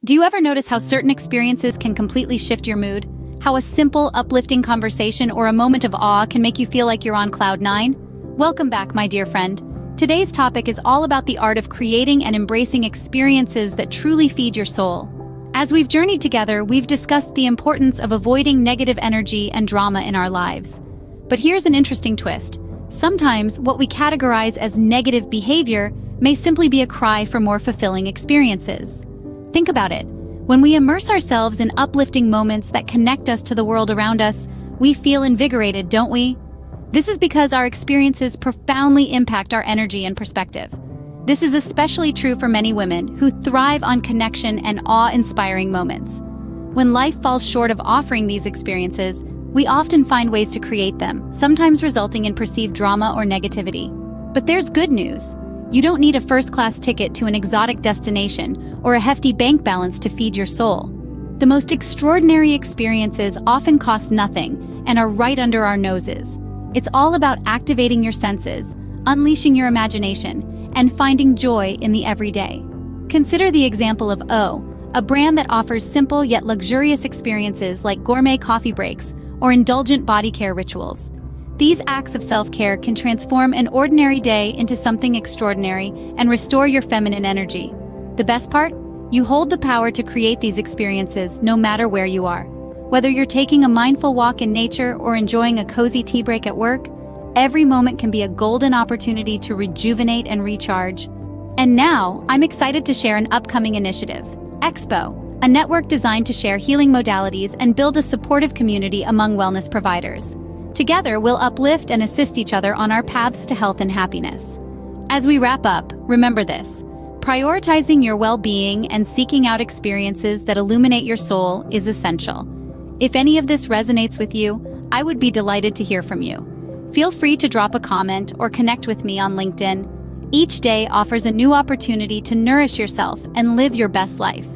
Do you ever notice how certain experiences can completely shift your mood? How a simple, uplifting conversation or a moment of awe can make you feel like you're on cloud nine? Welcome back, my dear friend. Today's topic is all about the art of creating and embracing experiences that truly feed your soul. As we've journeyed together, we've discussed the importance of avoiding negative energy and drama in our lives. But here's an interesting twist. Sometimes what we categorize as negative behavior may simply be a cry for more fulfilling experiences. Think about it. When we immerse ourselves in uplifting moments that connect us to the world around us, we feel invigorated, don't we? This is because our experiences profoundly impact our energy and perspective. This is especially true for many women who thrive on connection and awe-inspiring moments. When life falls short of offering these experiences, we often find ways to create them, sometimes resulting in perceived drama or negativity. But there's good news. You don't need a first-class ticket to an exotic destination or a hefty bank balance to feed your soul. The most extraordinary experiences often cost nothing and are right under our noses. It's all about activating your senses, unleashing your imagination, and finding joy in the everyday. Consider the example of O, a brand that offers simple yet luxurious experiences like gourmet coffee breaks or indulgent body care rituals. These acts of self-care can transform an ordinary day into something extraordinary and restore your feminine energy. The best part? You hold the power to create these experiences no matter where you are. Whether you're taking a mindful walk in nature or enjoying a cozy tea break at work, every moment can be a golden opportunity to rejuvenate and recharge. And now, I'm excited to share an upcoming initiative, Expo, a network designed to share healing modalities and build a supportive community among wellness providers. Together, we'll uplift and assist each other on our paths to health and happiness. As we wrap up, remember this: prioritizing your well-being and seeking out experiences that illuminate your soul is essential. If any of this resonates with you, I would be delighted to hear from you. Feel free to drop a comment or connect with me on LinkedIn. Each day offers a new opportunity to nourish yourself and live your best life.